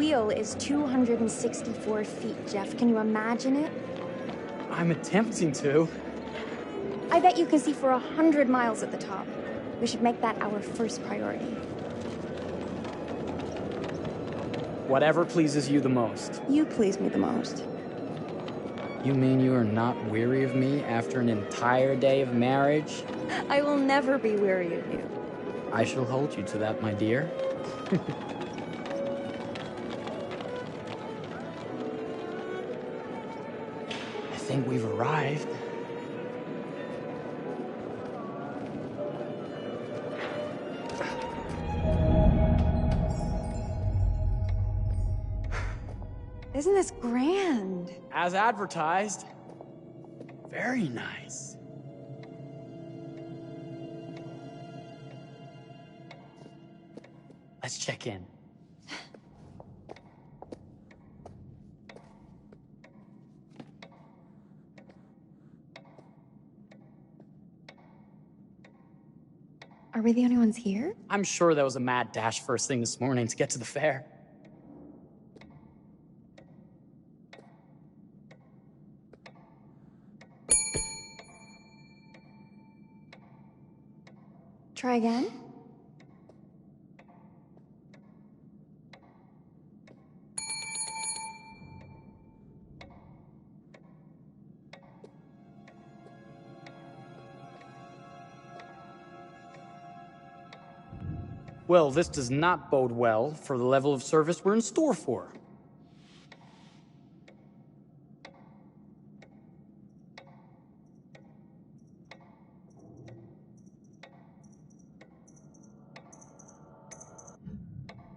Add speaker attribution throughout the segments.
Speaker 1: wheel is 264 feet, Jeff. Can you imagine it?
Speaker 2: I'm attempting to.
Speaker 1: I bet you can see for 100 miles at the top. We should make that our first priority.
Speaker 2: Whatever pleases you the most.
Speaker 1: You please me the most.
Speaker 2: You mean you are not weary of me after an entire day of marriage?
Speaker 1: I will never be weary of you.
Speaker 2: I shall hold you to that, my dear. I think we've arrived.
Speaker 1: Isn't this grand?
Speaker 2: As advertised. Very nice. Let's check in.
Speaker 1: Are we the only ones here?
Speaker 2: I'm sure there was a mad dash first thing this morning to get to the fair.
Speaker 1: Try again?
Speaker 2: Well, this does not bode well for the level of service we're in store for.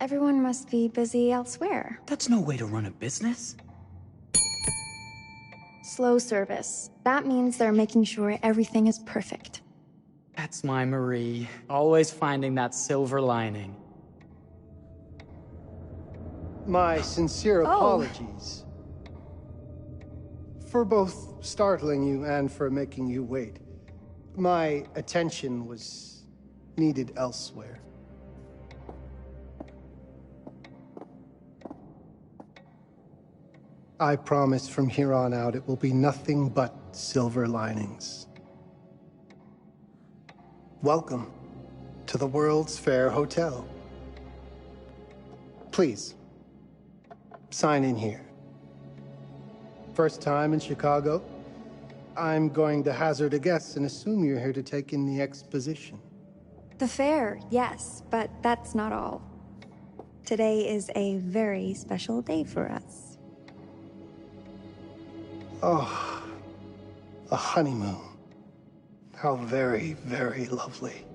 Speaker 1: Everyone must be busy elsewhere.
Speaker 2: That's no way to run a business.
Speaker 1: Slow service. That means they're making sure everything is perfect.
Speaker 2: That's my Marie, always finding that silver lining.
Speaker 3: My sincere apologies for both startling you and for making you wait. My attention was needed elsewhere. I promise from here on out it will be nothing but silver linings. Welcome to the World's Fair Hotel. Please, sign in here. First time in Chicago? I'm going to hazard a guess and assume you're here to take in the exposition.
Speaker 1: The fair, yes, but that's not all. Today is a very special day for us.
Speaker 3: Oh, a honeymoon. How very, very lovely.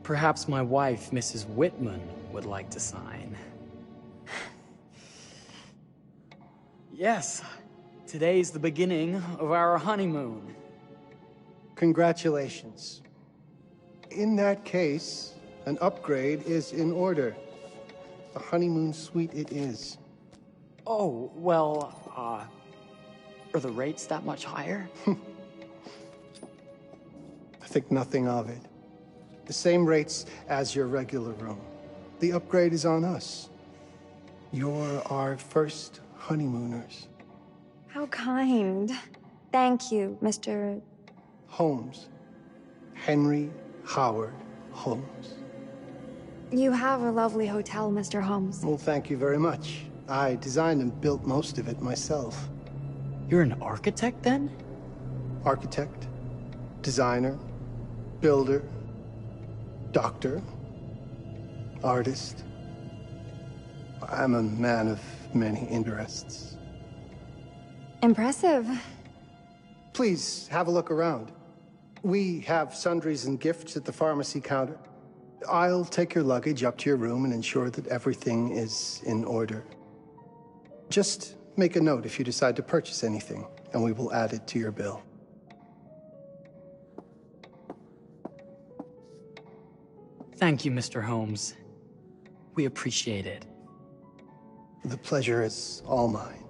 Speaker 2: Perhaps my wife, Mrs. Whitman, would like to sign. Yes, today's the beginning of our honeymoon.
Speaker 3: Congratulations. In that case, an upgrade is in order. A honeymoon suite it is.
Speaker 2: Oh, well, are the rates that much higher?
Speaker 3: I think nothing of it. The same rates as your regular room. The upgrade is on us. You're our first honeymooners.
Speaker 1: How kind. Thank you, Mr.
Speaker 3: Holmes. Henry Howard Holmes.
Speaker 1: You have a lovely hotel, Mr. Holmes.
Speaker 3: Well, thank you very much. I designed and built most of it myself.
Speaker 2: You're an architect, then?
Speaker 3: Architect, designer, builder, doctor, artist. I'm a man of many interests.
Speaker 1: Impressive.
Speaker 3: Please, have a look around. We have sundries and gifts at the pharmacy counter. I'll take your luggage up to your room and ensure that everything is in order. Just make a note if you decide to purchase anything, and we will add it to your bill.
Speaker 2: Thank you, Mr. Holmes. We appreciate it.
Speaker 3: The pleasure is all mine.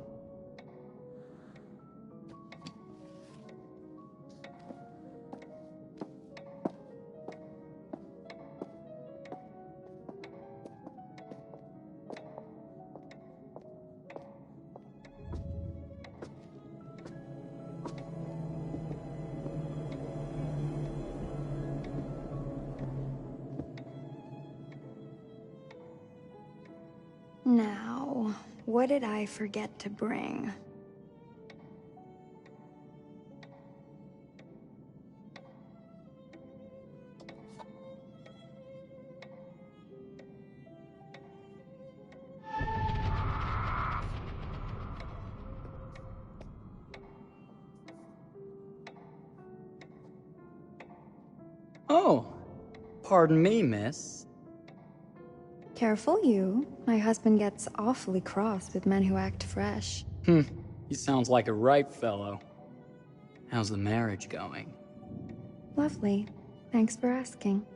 Speaker 1: Now, what did I forget to bring?
Speaker 2: Oh, pardon me, miss.
Speaker 1: Careful you. My husband gets awfully cross with men who act fresh.
Speaker 2: He sounds like a ripe fellow. How's the marriage going?
Speaker 1: Lovely. Thanks for asking.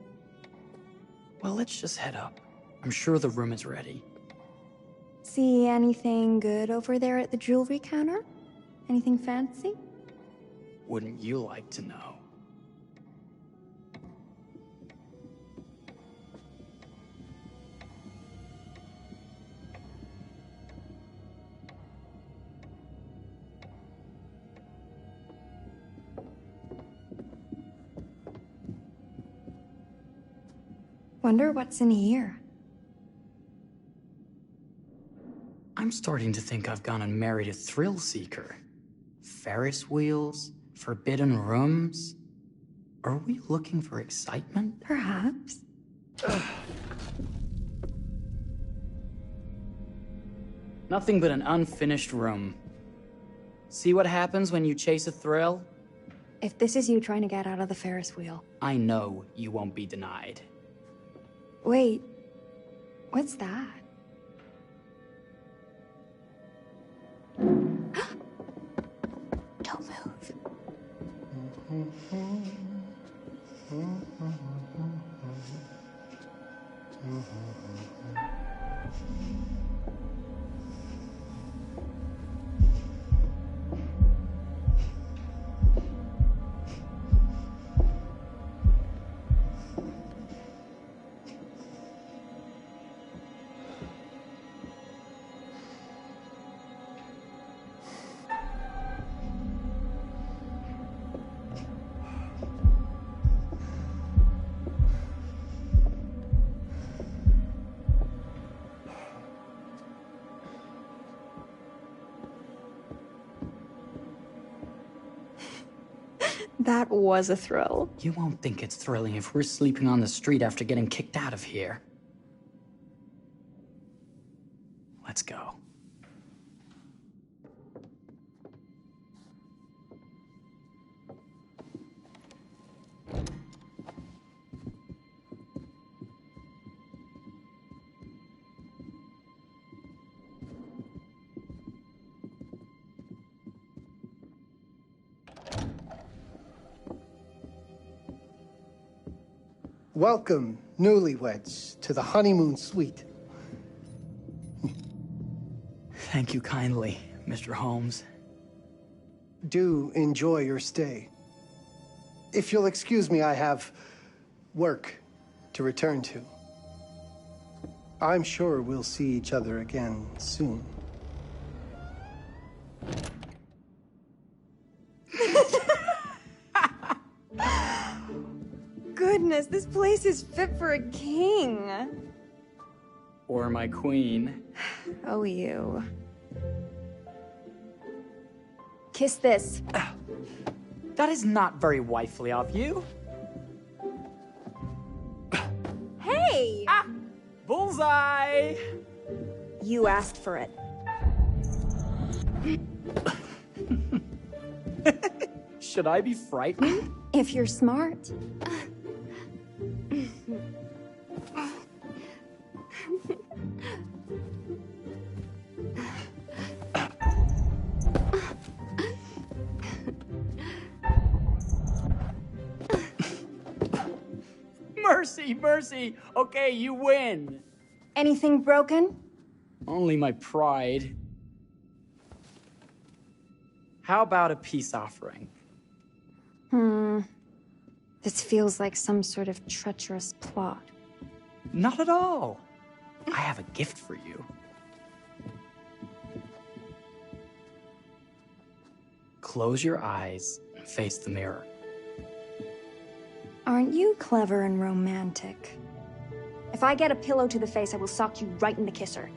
Speaker 2: Well, let's just head up. I'm sure the room is ready.
Speaker 1: See anything good over there at the jewelry counter? Anything fancy?
Speaker 2: Wouldn't you like to know?
Speaker 1: Wonder what's in here.
Speaker 2: I'm starting to think I've gone and married a thrill seeker. Ferris wheels, forbidden rooms. Are we looking for excitement?
Speaker 1: Perhaps.
Speaker 2: Nothing but an unfinished room. See what happens when you chase a thrill?
Speaker 1: If this is you trying to get out of the Ferris wheel.
Speaker 2: I know you won't be denied.
Speaker 1: Wait, what's that? Don't move. That was a thrill.
Speaker 2: You won't think it's thrilling if we're sleeping on the street after getting kicked out of here. Let's go.
Speaker 3: Welcome, newlyweds, to the honeymoon suite.
Speaker 2: Thank you kindly, Mr. Holmes.
Speaker 3: Do enjoy your stay. If you'll excuse me, I have work to return to. I'm sure we'll see each other again soon.
Speaker 1: Goodness, this place is fit for a king.
Speaker 2: Or my queen.
Speaker 1: Oh, you. Kiss this.
Speaker 2: That is not very wifely of you.
Speaker 1: Hey!
Speaker 2: Ah! Bullseye!
Speaker 1: You asked for it.
Speaker 2: Should I be frightened?
Speaker 1: If you're smart.
Speaker 2: Mercy, mercy. Okay, you win.
Speaker 1: Anything broken?
Speaker 2: Only my pride. How about a peace offering?
Speaker 1: This feels like some sort of treacherous plot.
Speaker 2: Not at all. I have a gift for you. Close your eyes and face the mirror.
Speaker 1: Aren't you clever and romantic? If I get a pillow to the face, I will sock you right in the kisser.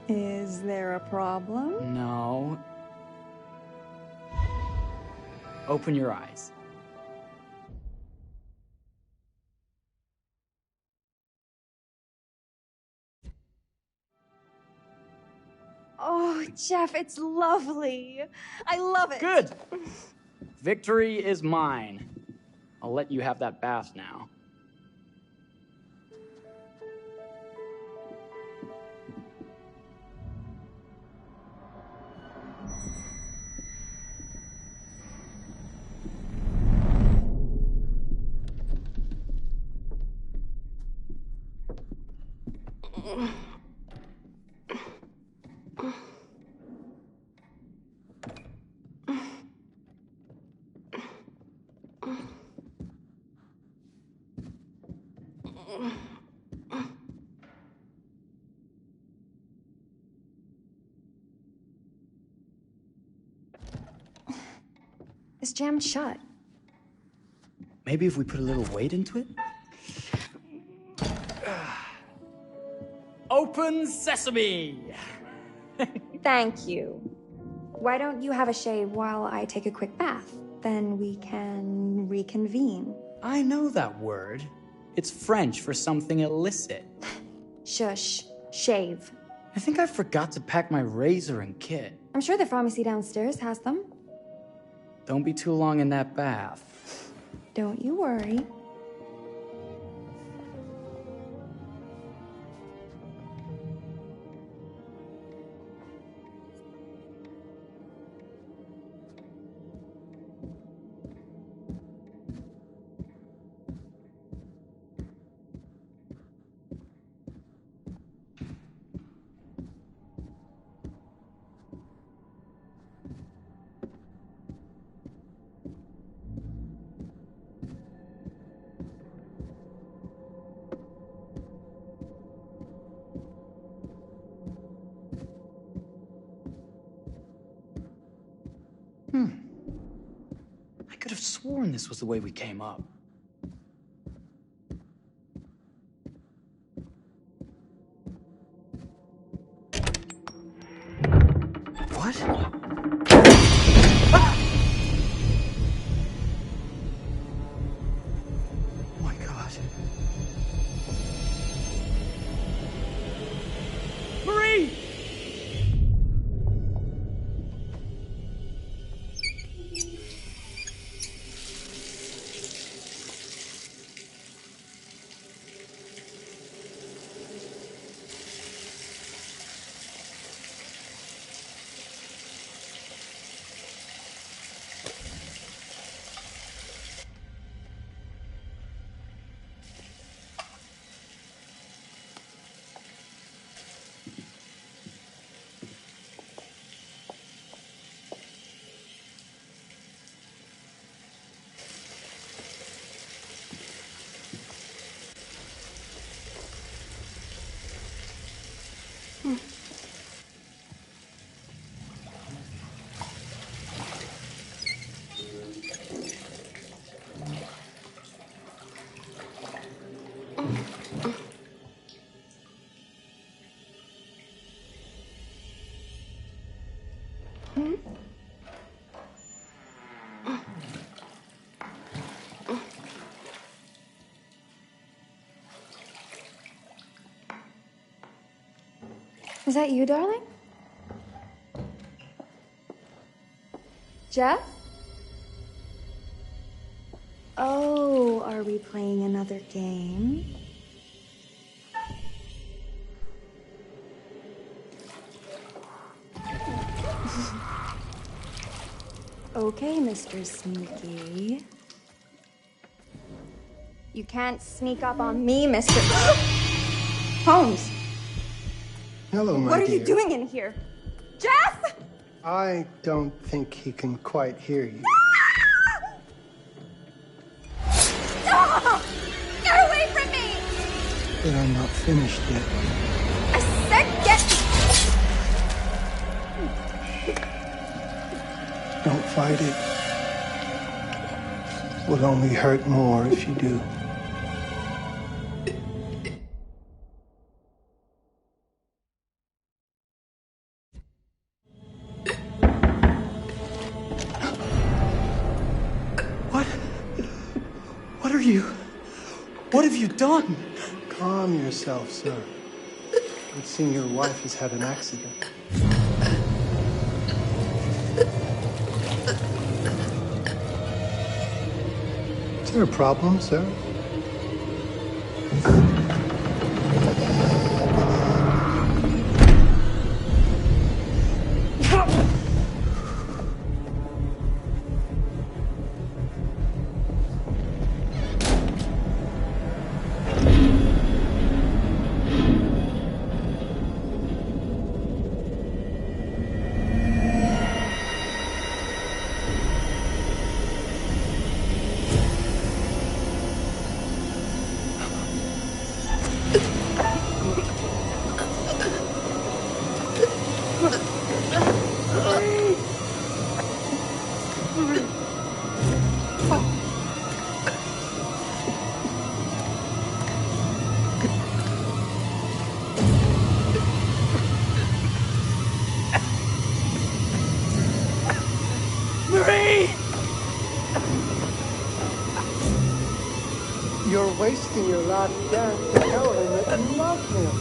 Speaker 1: Is there a problem?
Speaker 2: No. Open your eyes.
Speaker 1: Oh, Jeff, it's lovely. I love it.
Speaker 2: Good! Victory is mine. I'll let you have that bath now.
Speaker 1: It's jammed shut.
Speaker 2: Maybe if we put a little weight into it? Open sesame!
Speaker 1: Thank you. Why don't you have a shave while I take a quick bath? Then we can reconvene.
Speaker 2: I know that word. It's French for something illicit.
Speaker 1: Shush. Shave.
Speaker 2: I think I forgot to pack my razor and kit.
Speaker 1: I'm sure the pharmacy downstairs has them.
Speaker 2: Don't be too long in that bath.
Speaker 1: Don't you worry.
Speaker 2: I could have sworn this was the way we came up. What? Ah! Oh my God. Marie!
Speaker 1: Is that you, darling? Jeff? Oh, are we playing another game? Okay, Mr. Sneaky. You can't sneak up on me, Mr. Holmes!
Speaker 3: Hello, my
Speaker 1: What are
Speaker 3: dear.
Speaker 1: you doing in here? Jeff!
Speaker 3: I don't think he can quite hear you.
Speaker 1: Stop! Get away from me!
Speaker 3: But I'm not finished yet.
Speaker 1: I said get...
Speaker 3: Don't fight it. Will only hurt more if you do.
Speaker 2: What have you done?
Speaker 3: Calm yourself, sir. It seems your wife has had an accident. Is there a problem, sir? You're wasting your last chance to tell him that you love him.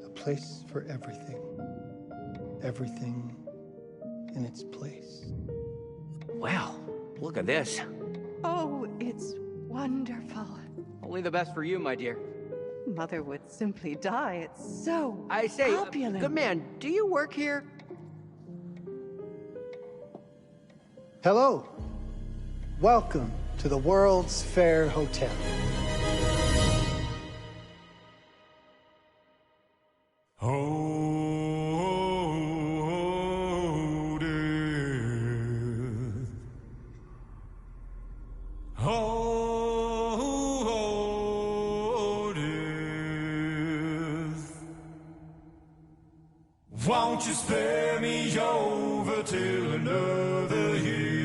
Speaker 3: A place for everything. Everything in its place.
Speaker 4: Wow, look at this.
Speaker 5: Oh, it's wonderful.
Speaker 4: Only the best for you, my dear.
Speaker 5: Mother would simply die. It's so
Speaker 4: I say,
Speaker 5: opulent.
Speaker 4: good man, do you work here?
Speaker 3: Hello. Welcome to the World's Fair Hotel.
Speaker 6: Oh, death. Oh, death. Won't you spare me over till another year?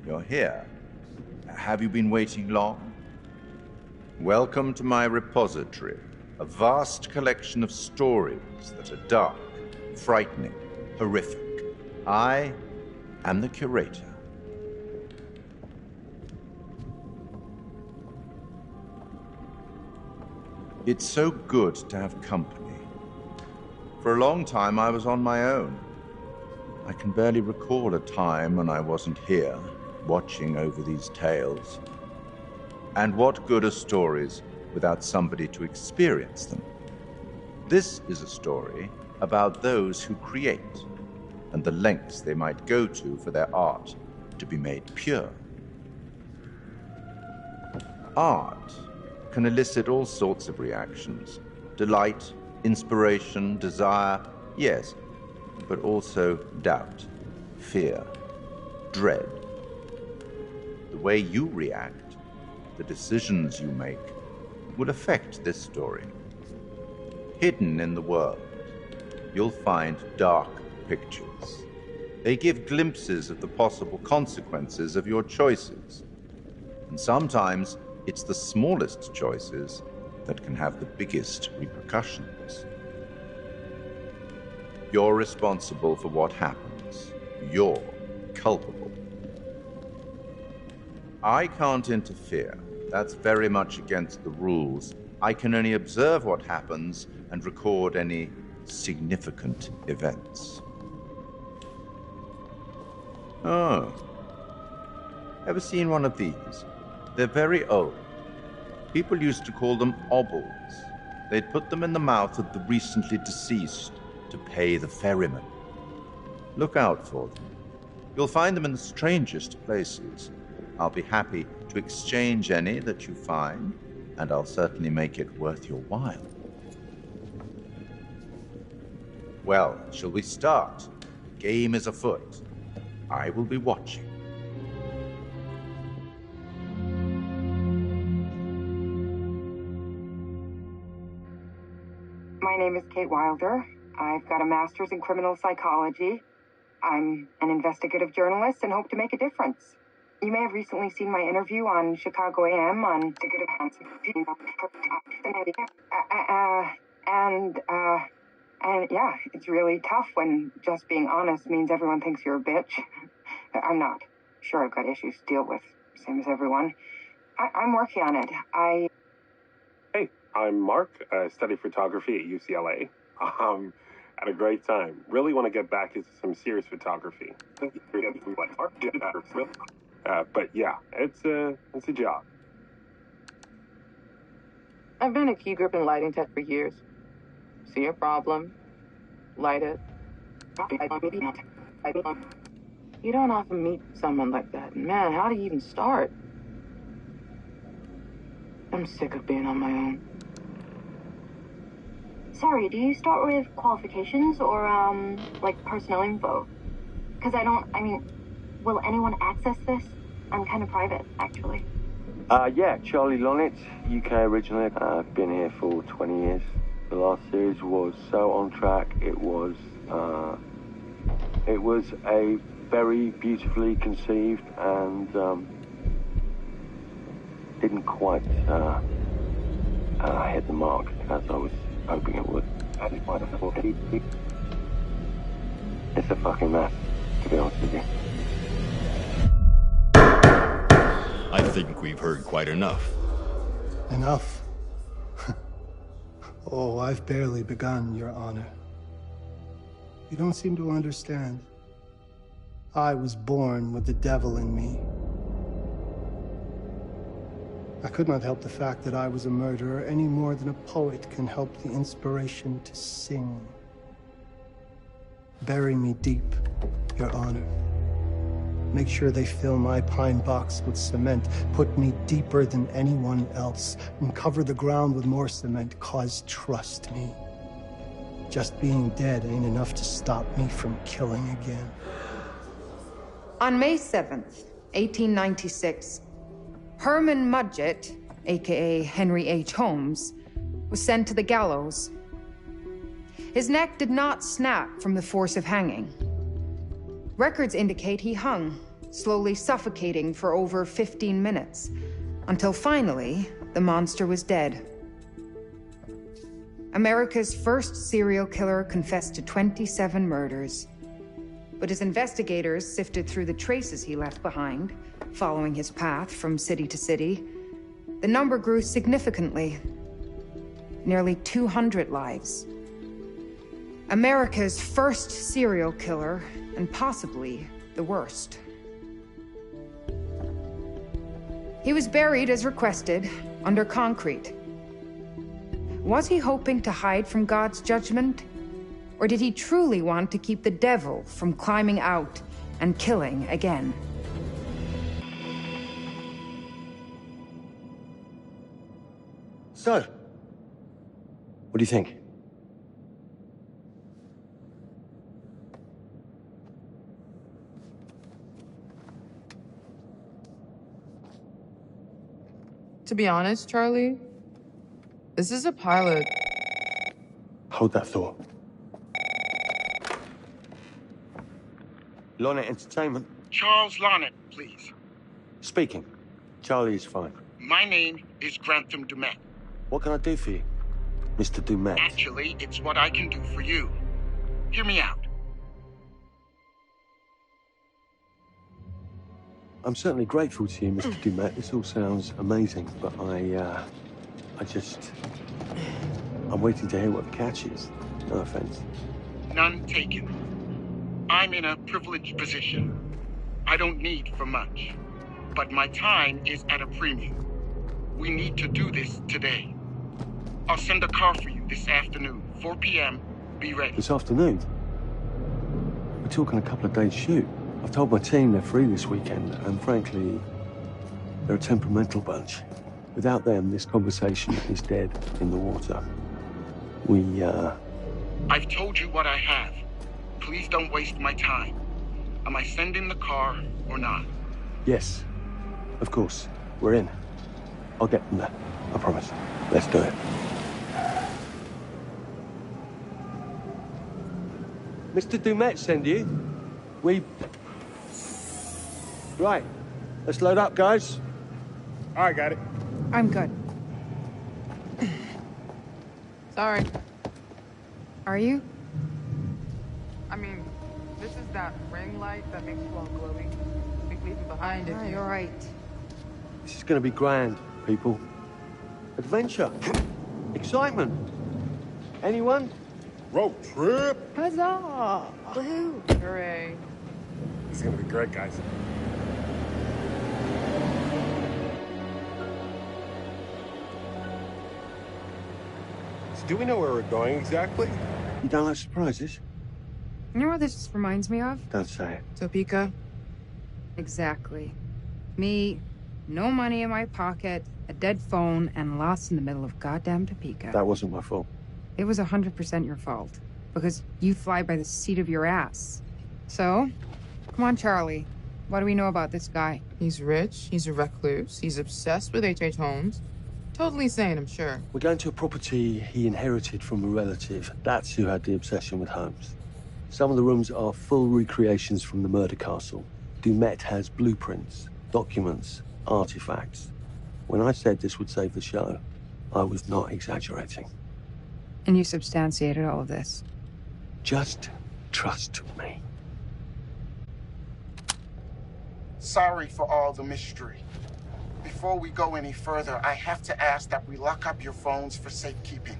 Speaker 7: you're here. Have you been waiting long? Welcome to my repository, a vast collection of stories that are dark, frightening, horrific. I am the curator. It's so good to have company. For a long time, I was on my own. I can barely recall a time when I wasn't here, watching over these tales. And what good are stories without somebody to experience them? This is a story about those who create, and the lengths they might go to for their art to be made pure. Art can elicit all sorts of reactions. Delight, inspiration, desire, yes, but also doubt, fear, dread. The way you react, the decisions you make, will affect this story. Hidden in the world, you'll find dark pictures. They give glimpses of the possible consequences of your choices. And sometimes it's the smallest choices that can have the biggest repercussions. You're responsible for what happens. You're culpable. I can't interfere. That's very much against the rules. I can only observe what happens and record any significant events. Oh. Ever seen one of these? They're very old. People used to call them obbles. They'd put them in the mouth of the recently deceased to pay the ferryman. Look out for them. You'll find them in the strangest places. I'll be happy to exchange any that you find, and I'll certainly make it worth your while. Well, shall we start? The game is afoot. I will be watching.
Speaker 8: My name is Kate Wilder. I've got a master's in criminal psychology. I'm an investigative journalist and hope to make a difference. You may have recently seen my interview on Chicago AM on and yeah, it's really tough when just being honest means everyone thinks you're a bitch. I'm not. Sure, I've got issues to deal with, same as everyone. I'm working on it.
Speaker 9: Hey, I'm Mark. I study photography at UCLA. Had a great time. Really want to get back into some serious photography. But yeah, it's a job.
Speaker 8: I've been a key grip and lighting tech for years. See a problem, light it. You don't often meet someone like that. Man, how do you even start? I'm sick of being on my own.
Speaker 10: Sorry, do you start with qualifications or, like personnel info? Because will anyone access this? I'm kind of private, actually.
Speaker 11: Yeah, Charlie Lonitz, UK originally. I've been here for 20 years. The last series was so on track. It was a very beautifully conceived and didn't quite hit the mark as I was hoping it would. It's a fucking mess, to be honest with you.
Speaker 12: I think we've heard quite enough.
Speaker 3: Enough? Oh, I've barely begun, Your Honor. You don't seem to understand. I was born with the devil in me. I could not help the fact that I was a murderer any more than a poet can help the inspiration to sing. Bury me deep, Your Honor. Make sure they fill my pine box with cement. Put me deeper than anyone else. And cover the ground with more cement, 'cause trust me, just being dead ain't enough to stop me from killing again.
Speaker 13: On May 7th, 1896, Herman Mudgett, aka Henry H. Holmes, was sent to the gallows. His neck did not snap from the force of hanging. Records indicate he hung slowly suffocating for over 15 minutes, until finally, the monster was dead. America's first serial killer confessed to 27 murders. But as investigators sifted through the traces he left behind, following his path from city to city, the number grew significantly. Nearly 200 lives. America's first serial killer, and possibly the worst. He was buried as requested, under concrete. Was he hoping to hide from God's judgment? Or did he truly want to keep the devil from climbing out and killing again?
Speaker 11: So, what do you think?
Speaker 14: To be honest, Charlie, this is a pilot.
Speaker 11: Hold that thought. Lonnet Entertainment.
Speaker 15: Charles Lonnet, please.
Speaker 11: Speaking. Charlie is fine.
Speaker 15: My name is Grantham Dumet.
Speaker 11: What can I do for you, Mr. Dumet?
Speaker 15: Actually, it's what I can do for you. Hear me out.
Speaker 11: I'm certainly grateful to you, Mr. Dumet. This all sounds amazing, but I'm waiting to hear what the catch is. No offense.
Speaker 15: None taken. I'm in a privileged position. I don't need for much. But my time is at a premium. We need to do this today. I'll send a car for you this afternoon, 4 p.m. Be ready.
Speaker 11: This afternoon? We're talking a couple of days shoot. I've told my team they're free this weekend, and frankly, they're a temperamental bunch. Without them, this conversation is dead in the water.
Speaker 15: I've told you what I have. Please don't waste my time. Am I sending the car or not?
Speaker 11: Yes, of course. We're in. I'll get them there. I promise. Let's do it. Mr. Dumet send you? Right. Let's load up, guys.
Speaker 15: All right, got it.
Speaker 13: I'm good.
Speaker 14: Sorry.
Speaker 13: Are you?
Speaker 14: I mean, this is that ring light that makes you all glowing. We leave it behind if you...
Speaker 13: You're right.
Speaker 11: This is going to be grand, people. Adventure. Excitement. Anyone?
Speaker 9: Road trip.
Speaker 13: Huzzah! Woohoo!
Speaker 14: Hooray.
Speaker 9: This is gonna be great, guys. So do we know where we're going exactly?
Speaker 11: You don't like surprises?
Speaker 13: You know what this just reminds me of?
Speaker 11: Don't say it.
Speaker 14: Topeka?
Speaker 13: Exactly. Me, no money in my pocket, a dead phone, and lost in the middle of goddamn Topeka.
Speaker 11: That wasn't my fault.
Speaker 13: It was 100% your fault. Because you fly by the seat of your ass. So, come on, Charlie. What do we know about this guy?
Speaker 14: He's rich, he's a recluse, he's obsessed with H.H. Holmes. Totally sane, I'm sure.
Speaker 11: We're going to a property he inherited from a relative. That's who had the obsession with Holmes. Some of the rooms are full recreations from the murder castle. Dumet has blueprints, documents, artifacts. When I said this would save the show, I was not exaggerating.
Speaker 13: And you substantiated all of this?
Speaker 11: Just trust me.
Speaker 15: Sorry for all the mystery. Before we go any further, I have to ask that we lock up your phones for safekeeping.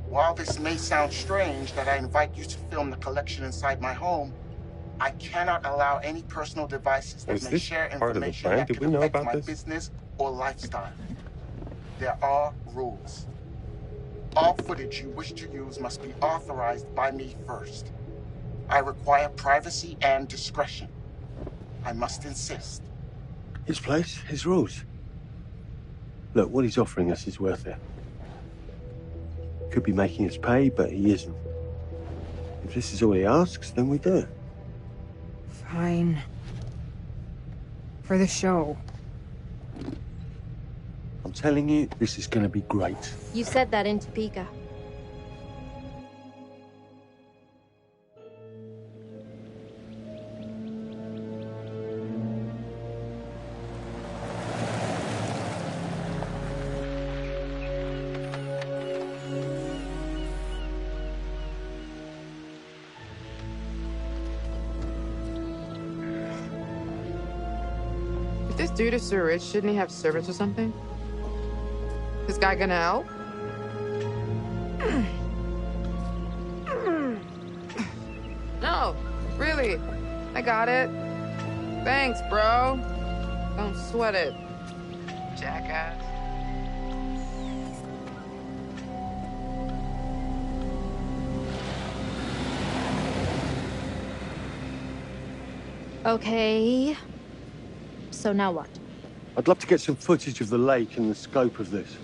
Speaker 15: While this may sound strange that I invite you to film the collection inside my home, I cannot allow any personal devices that may share information that could affect my business or lifestyle. There are rules. All footage you wish to use must be authorized by me first. I require privacy and discretion. I must insist.
Speaker 11: His place, his rules. Look, what he's offering us is worth it. Could be making us pay, but he isn't. If this is all he asks, then we do it.
Speaker 13: Fine. For the show.
Speaker 11: I'm telling you, this is going to be great.
Speaker 16: You said that in Topeka.
Speaker 14: This dude is so rich, shouldn't he have servants or something? This guy gonna help? No, really. I got it. Thanks, bro. Don't sweat it, jackass.
Speaker 16: Okay. So now what?
Speaker 11: I'd love to get some footage of the lake and the scope of this.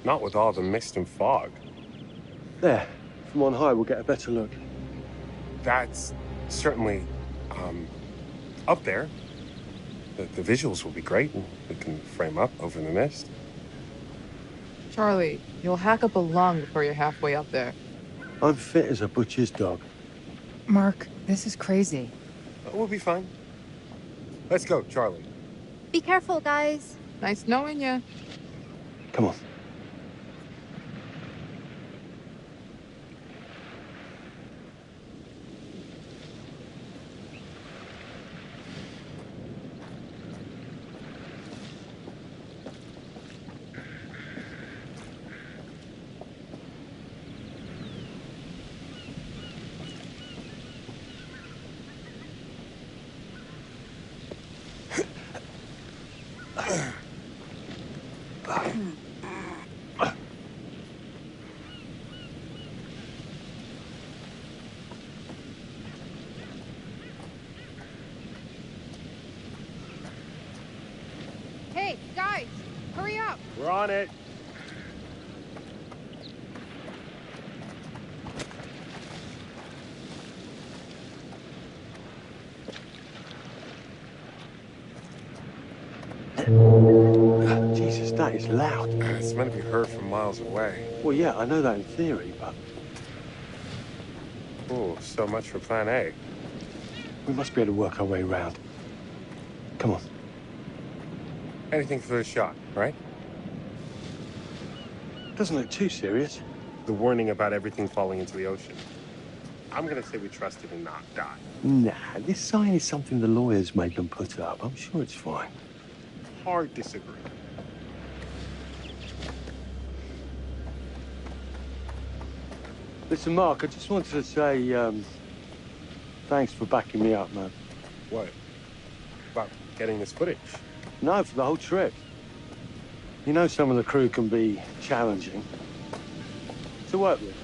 Speaker 9: Not with all the mist and fog.
Speaker 11: There. From on high, we'll get a better look.
Speaker 9: That's certainly, up there. The visuals will be great, and we can frame up over the mist.
Speaker 14: Charlie, you'll hack up a lung before you're halfway up there.
Speaker 11: I'm fit as a butcher's dog.
Speaker 13: Mark, this is crazy.
Speaker 9: We'll be fine. Let's go, Charlie.
Speaker 16: Be careful, guys.
Speaker 14: Nice knowing you.
Speaker 11: Come on.
Speaker 13: Hey, guys, hurry up.
Speaker 9: We're on it.
Speaker 11: Jesus, that is loud.
Speaker 9: It's meant to be heard from miles away.
Speaker 11: Well, yeah, I know that in theory, but...
Speaker 9: Oh, so much for plan A.
Speaker 11: we must be able to work our way around. Come on.
Speaker 9: Anything for the shot, right?
Speaker 11: Doesn't look too serious.
Speaker 9: The warning about everything falling into the ocean. I'm gonna say we trust it and not die.
Speaker 11: Nah, this sign is something the lawyers made them put up. I'm sure it's fine.
Speaker 9: Hard disagree.
Speaker 11: Listen, Mark, I just wanted to say, thanks for backing me up, man.
Speaker 9: What? About getting this footage?
Speaker 11: No, for the whole trip. You know some of the crew can be challenging to work with.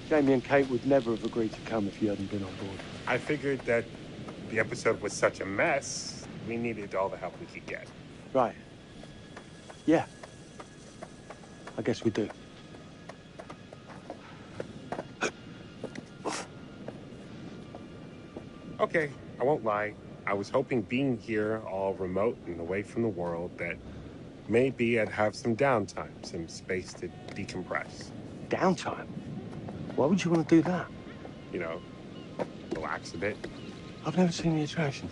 Speaker 11: Jamie and Kate would never have agreed to come if you hadn't been on board.
Speaker 9: I figured that the episode was such a mess, we needed all the help we could get.
Speaker 11: Right. Yeah. I guess we do.
Speaker 9: Okay, I won't lie. I was hoping being here all remote and away from the world that maybe I'd have some downtime, some space to decompress.
Speaker 11: Downtime? Why would you want to do that?
Speaker 9: You know, relax a bit.
Speaker 11: I've never seen the attraction.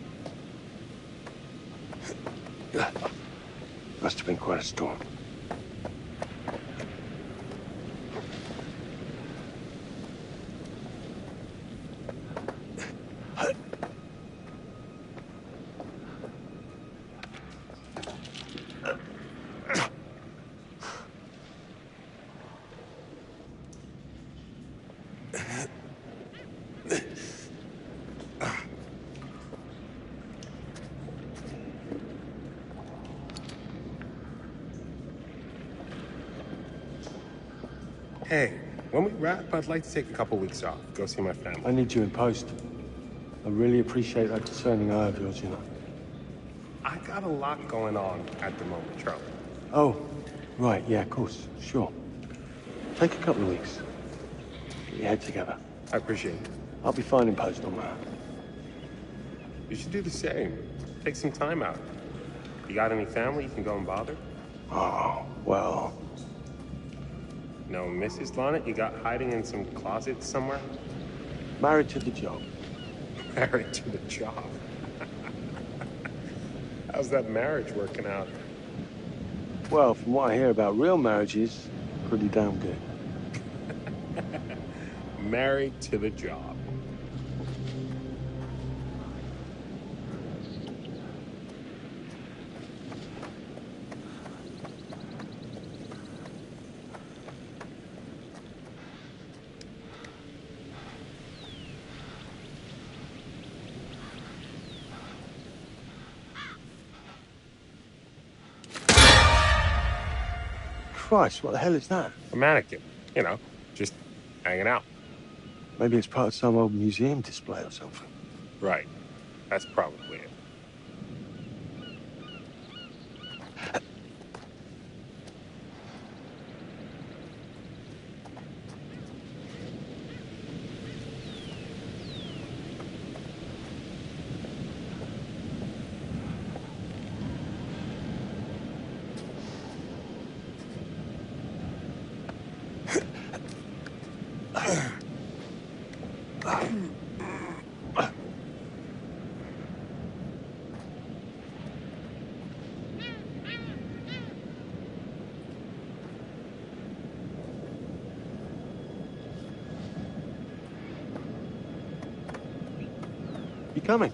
Speaker 11: Must have been quite a storm.
Speaker 9: Hey, when we wrap, I'd like to take a couple weeks off, go see my family.
Speaker 11: I need you in post. I really appreciate that discerning eye of yours, you know.
Speaker 9: I got a lot going on at the moment, Charlie.
Speaker 11: Oh, right, yeah, of course, sure. Take a couple of weeks. Get your head together.
Speaker 9: I appreciate it.
Speaker 11: I'll be fine in post on that.
Speaker 9: You should do the same. Take some time out. You got any family you can go and bother?
Speaker 11: Oh, well...
Speaker 9: No Mrs. Lonnet you got hiding in some closet somewhere?
Speaker 11: Married to the job.
Speaker 9: Married to the job? How's that marriage working out?
Speaker 11: Well, from what I hear about real marriages, pretty damn good.
Speaker 9: Married to the job.
Speaker 11: Christ, what the hell is that?
Speaker 9: A mannequin. You know, just hanging out.
Speaker 11: Maybe it's part of some old museum display or something.
Speaker 9: Right. That's probably it.
Speaker 11: You coming?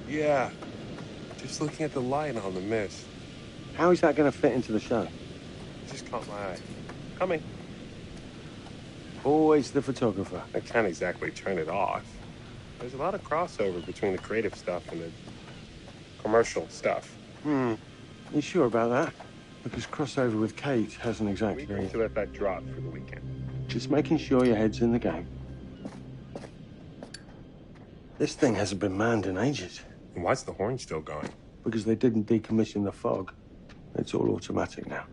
Speaker 9: Yeah. Just looking at the light on the mist.
Speaker 11: How is that going to fit into the show?
Speaker 9: Just caught my eye. Coming.
Speaker 11: Always the photographer.
Speaker 9: I can't exactly turn it off. There's a lot of crossover between the creative stuff and the commercial stuff.
Speaker 11: You sure about that? Because crossover with Kate hasn't exactly...
Speaker 9: We agreed to let that drop for the weekend.
Speaker 11: Just making sure your head's in the game. This thing hasn't been manned in ages.
Speaker 9: And why's the horn still going?
Speaker 11: Because they didn't decommission the fog. It's all automatic now.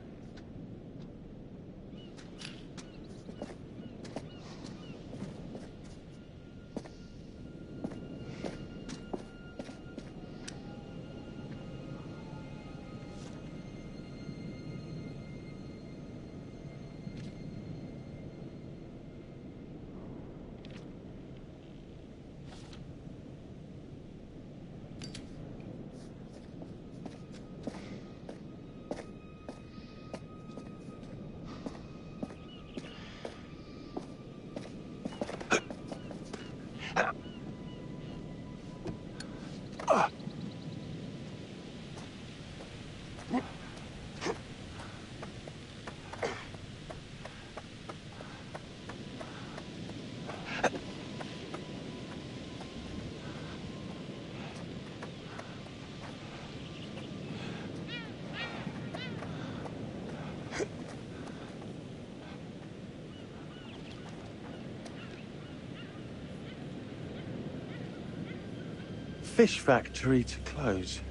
Speaker 11: Fish factory to close.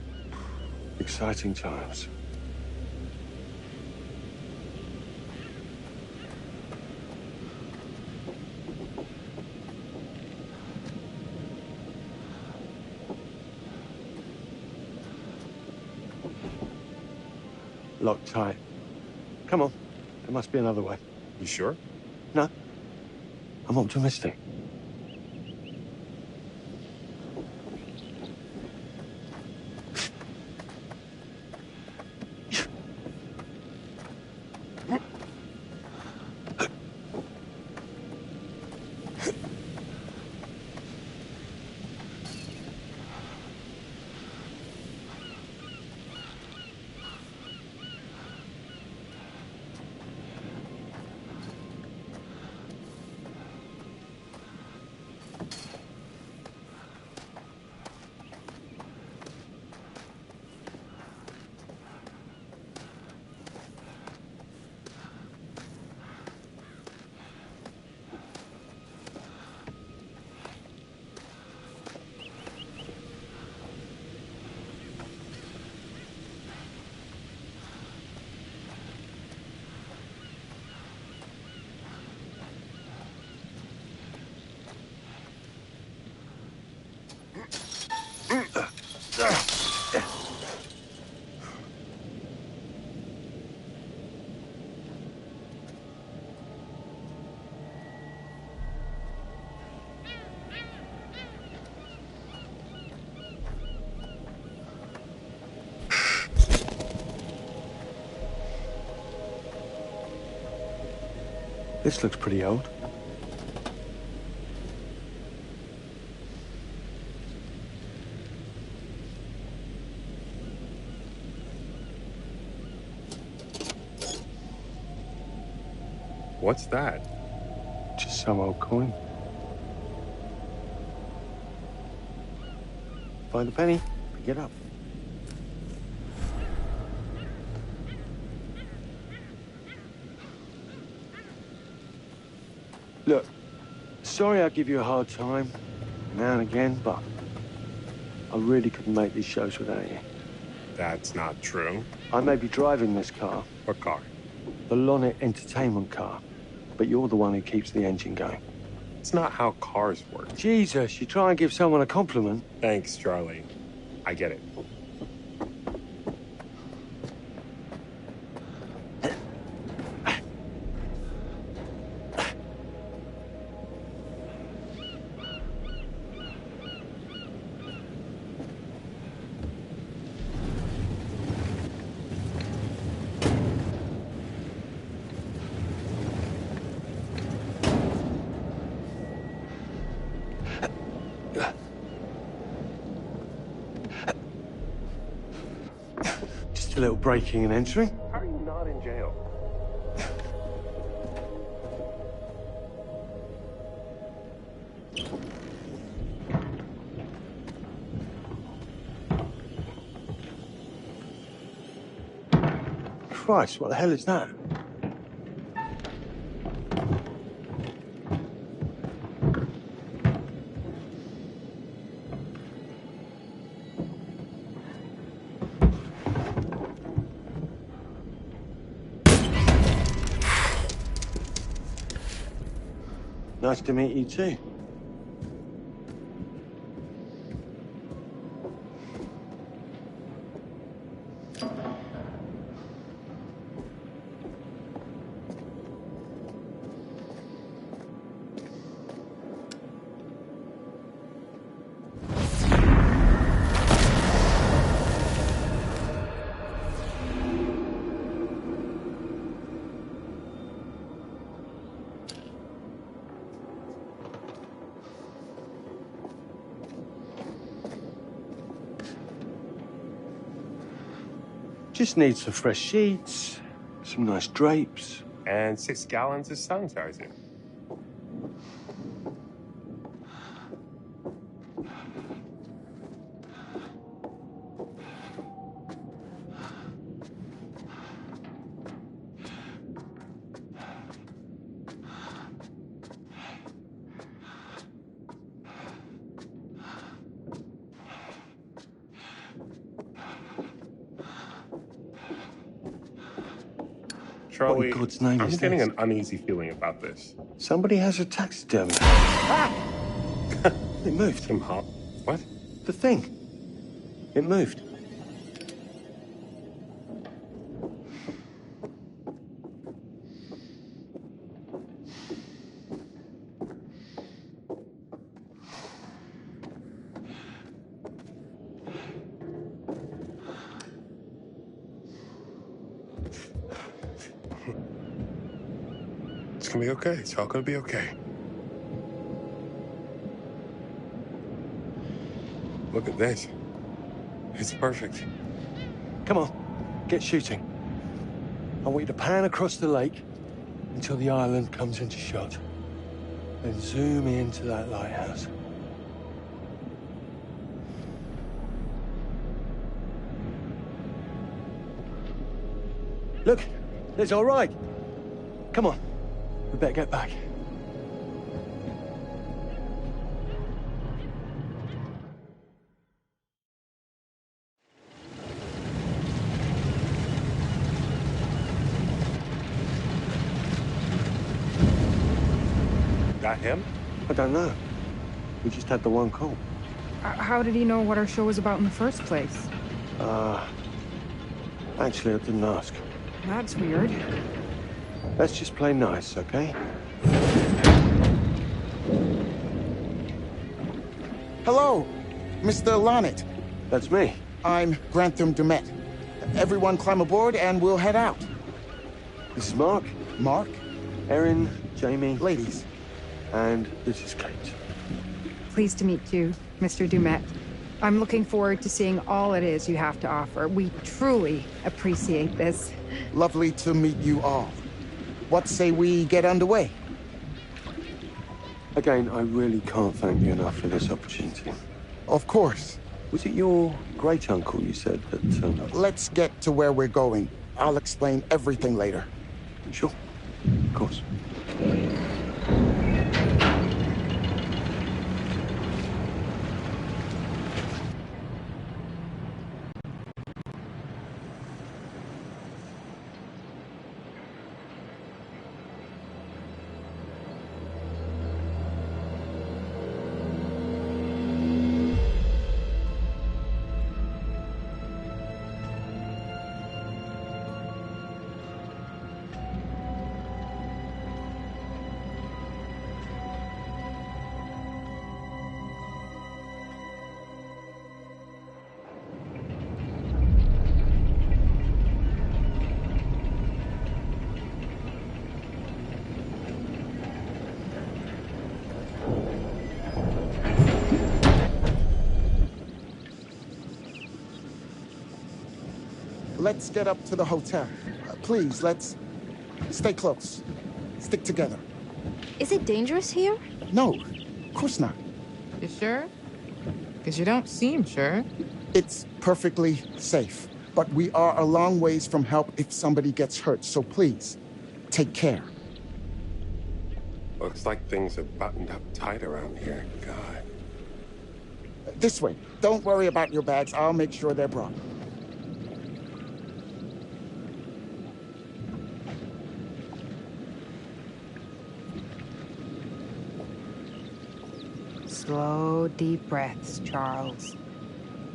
Speaker 11: Exciting times. Locked tight. Come on. There must be another way.
Speaker 9: You sure?
Speaker 11: No. I'm optimistic. This looks pretty old.
Speaker 9: What's that?
Speaker 11: Just some old coin. Find a penny, pick it up. Look, sorry I give you a hard time now and again, but I really couldn't make these shows without you.
Speaker 9: That's not true.
Speaker 11: I may be driving this car.
Speaker 9: What car?
Speaker 11: The Lonnet Entertainment car. But you're the one who keeps the engine going.
Speaker 9: It's not how cars work.
Speaker 11: Jesus, you try and give someone a compliment.
Speaker 9: Thanks, Charlie. I get it.
Speaker 11: Just a little breaking and entering.
Speaker 9: How are you not in jail?
Speaker 11: Christ, what the hell is that? Nice to meet you too. Just need some fresh sheets, some nice drapes.
Speaker 9: And 6 gallons of sanitizer. Charlie,
Speaker 11: What in God's name
Speaker 9: I'm
Speaker 11: is
Speaker 9: getting
Speaker 11: this?
Speaker 9: an uneasy feeling about this.
Speaker 11: Somebody has a taxidermy. Ah! It moved.
Speaker 9: What?
Speaker 11: The thing. It moved.
Speaker 9: It's gonna be okay. It's all gonna be okay. Look at this. It's perfect.
Speaker 11: Come on, get shooting. I want you to pan across the lake until the island comes into shot. Then zoom into that lighthouse. Look, it's all right. Come on, we better get back.
Speaker 9: That him?
Speaker 11: I don't know. We just had the one call.
Speaker 13: How did he know what our show was about in the first place?
Speaker 11: Actually, I didn't ask.
Speaker 13: That's weird.
Speaker 11: Let's just play nice, okay?
Speaker 15: Hello, Mr. Lonnet.
Speaker 11: That's me.
Speaker 15: I'm Grantham Dumet. Everyone climb aboard and we'll head out.
Speaker 11: This is Mark.
Speaker 15: Mark?
Speaker 11: Erin, Jamie.
Speaker 15: Ladies.
Speaker 11: And this is Kate.
Speaker 13: Pleased to meet you, Mr. Dumet. I'm looking forward to seeing all it is you have to offer. We truly appreciate this.
Speaker 15: Lovely to meet you all. What say we get underway?
Speaker 11: Again, I really can't thank you enough for this opportunity.
Speaker 15: Of course.
Speaker 11: Was it your great-uncle you said that...
Speaker 15: Let's get to where we're going. I'll explain everything later.
Speaker 11: Sure. Of course.
Speaker 15: let's get up to the hotel. Please, let's stay close. Stick together.
Speaker 16: Is it dangerous here?
Speaker 15: No, of course not.
Speaker 14: You sure? Because you don't seem sure.
Speaker 15: It's perfectly safe, but we are a long ways from help if somebody gets hurt, so please, take care.
Speaker 9: Looks like things are buttoned up tight around here. God.
Speaker 15: This way. Don't worry about your bags. I'll make sure they're brought.
Speaker 13: Slow, deep breaths, Charles.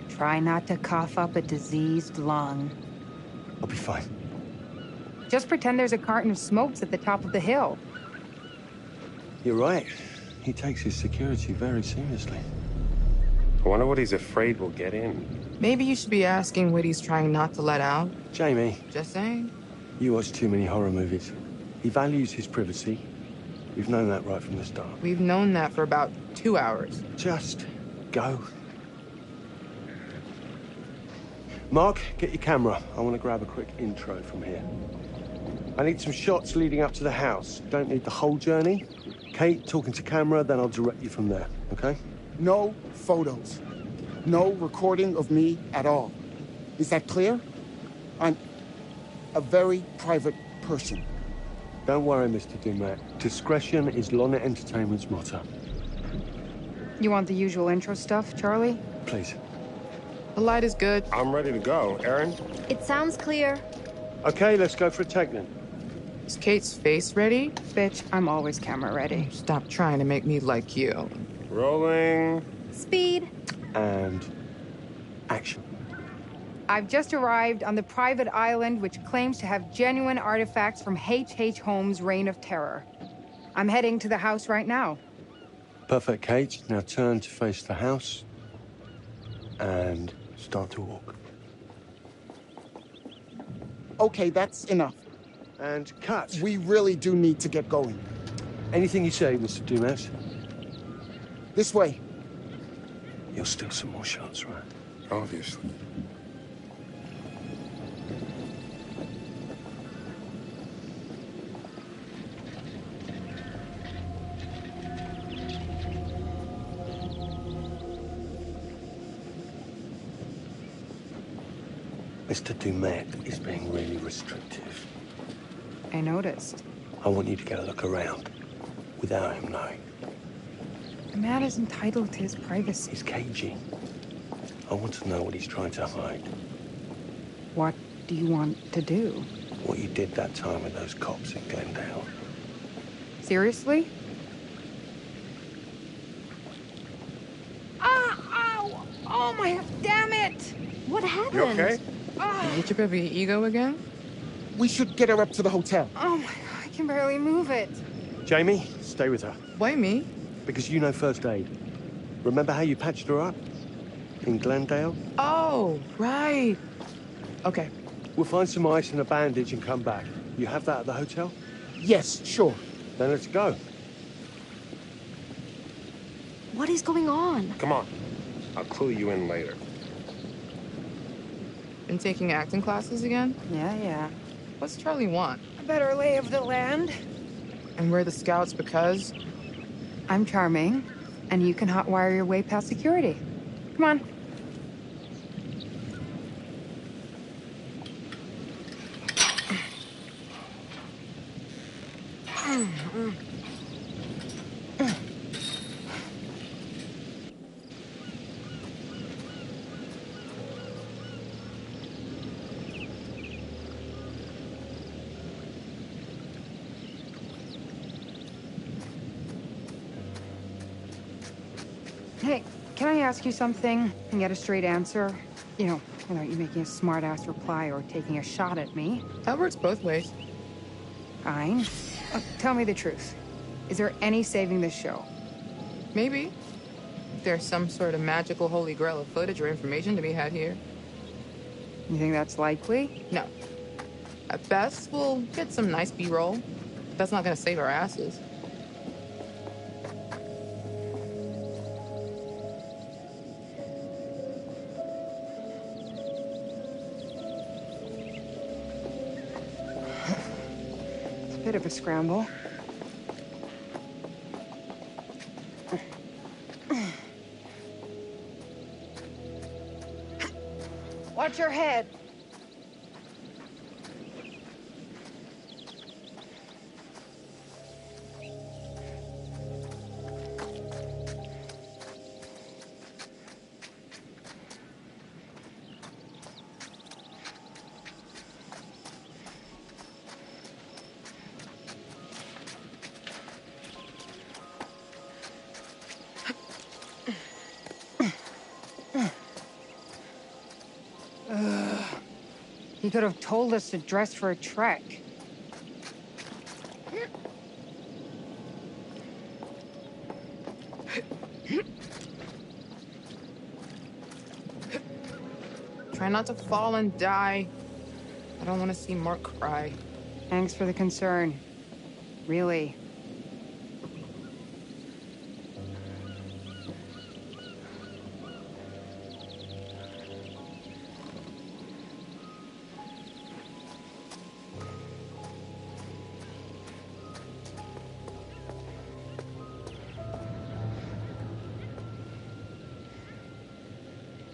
Speaker 13: Try not to cough up a diseased lung.
Speaker 11: I'll be fine.
Speaker 13: Just pretend there's a carton of smokes at the top of the hill.
Speaker 11: You're right. He takes his security very seriously.
Speaker 9: I wonder what he's afraid will get in.
Speaker 14: Maybe you should be asking what he's trying not to let out.
Speaker 11: Jamie.
Speaker 14: Just saying.
Speaker 11: You watch too many horror movies. He values his privacy. We've known that right from the start.
Speaker 14: We've known that for about 2 hours.
Speaker 11: Just go. Mark, get your camera. I want to grab a quick intro from here. I need some shots leading up to the house. Don't need the whole journey. Kate, talking to camera, then I'll direct you from there, okay?
Speaker 15: No photos. No recording of me at all. Is that clear? I'm a very private person.
Speaker 11: Don't worry, Mr. Dumet. Discretion is Lonnet Entertainment's motto.
Speaker 13: You want the usual intro stuff, Charlie?
Speaker 11: Please.
Speaker 14: The light is good.
Speaker 9: I'm ready to go. Aaron?
Speaker 16: It sounds clear.
Speaker 11: Okay, let's go for a take then.
Speaker 14: Is Kate's face ready?
Speaker 13: Bitch, I'm always camera ready.
Speaker 14: Stop trying to make me like you.
Speaker 9: Rolling.
Speaker 16: Speed.
Speaker 11: And action.
Speaker 13: I've just arrived on the private island which claims to have genuine artifacts from H.H. Holmes' Reign of Terror. I'm heading to the house right now.
Speaker 11: Perfect, Kate. Now turn to face the house and start to walk.
Speaker 15: Okay, that's enough.
Speaker 11: And cut.
Speaker 15: We really do need to get going.
Speaker 11: Anything you say, Mr. Dumas.
Speaker 15: This way.
Speaker 11: You'll steal some more shots, right?
Speaker 9: Obviously.
Speaker 11: Mr. Dumet is being really restrictive.
Speaker 13: I noticed.
Speaker 11: I want you to get a look around without him knowing.
Speaker 13: The man is entitled to his privacy.
Speaker 11: He's cagey. I want to know what he's trying to hide.
Speaker 13: What do you want to do?
Speaker 11: What you did that time with those cops in Glendale.
Speaker 13: Seriously? Ah! Ow! Oh my... Damn it!
Speaker 16: What happened?
Speaker 9: You okay?
Speaker 14: You get your baby ego again?
Speaker 15: We should get her up to the hotel.
Speaker 13: Oh my God, I can barely move it.
Speaker 11: Jamie, stay with her.
Speaker 14: Why me?
Speaker 11: Because you know first aid. Remember how you patched her up? In Glendale?
Speaker 14: Oh, right. Okay.
Speaker 11: We'll find some ice and a bandage and come back. You have that at the hotel?
Speaker 15: Yes, sure.
Speaker 11: Then let's go.
Speaker 16: What is going on?
Speaker 9: Come on. I'll clue you in later.
Speaker 14: Been taking acting classes again?
Speaker 13: Yeah.
Speaker 14: What's Charlie want?
Speaker 13: A better lay of the land.
Speaker 14: And we're the scouts because?
Speaker 13: I'm charming, and you can hotwire your way past security. Come on. Hey, can I ask you something and get a straight answer? You know, without you making a smart-ass reply or taking a shot at me.
Speaker 14: That works both ways.
Speaker 13: Fine. Tell me the truth. Is there any saving this show?
Speaker 14: Maybe. If there's some sort of magical holy grail of footage or information to be had here.
Speaker 13: You think that's likely?
Speaker 14: No. At best, we'll get some nice B-roll. That's not gonna save our asses.
Speaker 13: of a scramble. Watch your head. He could have told us to dress for a trek.
Speaker 14: Try not to fall and die. I don't want to see Mark cry.
Speaker 13: Thanks for the concern. Really.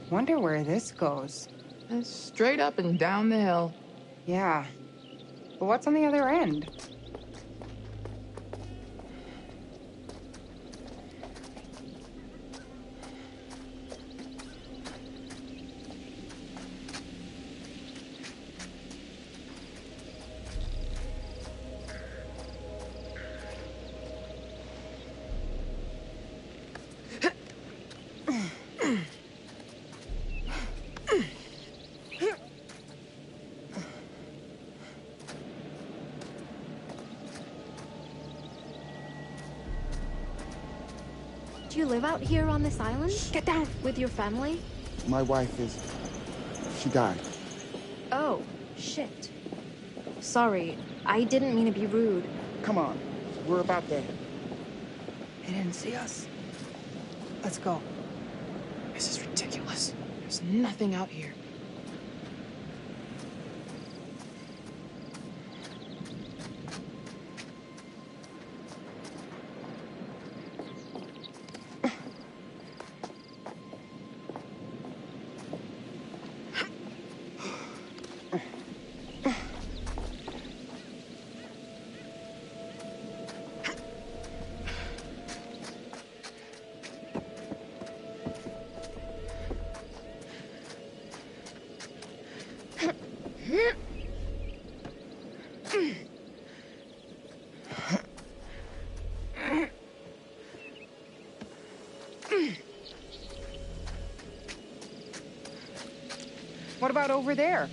Speaker 13: Wonder where this goes.
Speaker 14: It's straight up and down the hill.
Speaker 13: Yeah. But what's on the other end?
Speaker 16: Do you live out here on this island?
Speaker 14: Get down!
Speaker 16: With your family?
Speaker 15: My wife she died.
Speaker 16: Oh, shit. Sorry, I didn't mean to be rude.
Speaker 15: Come on, we're about there.
Speaker 13: They didn't see us. Let's go.
Speaker 14: This is ridiculous. There's nothing out here.
Speaker 13: What about over there?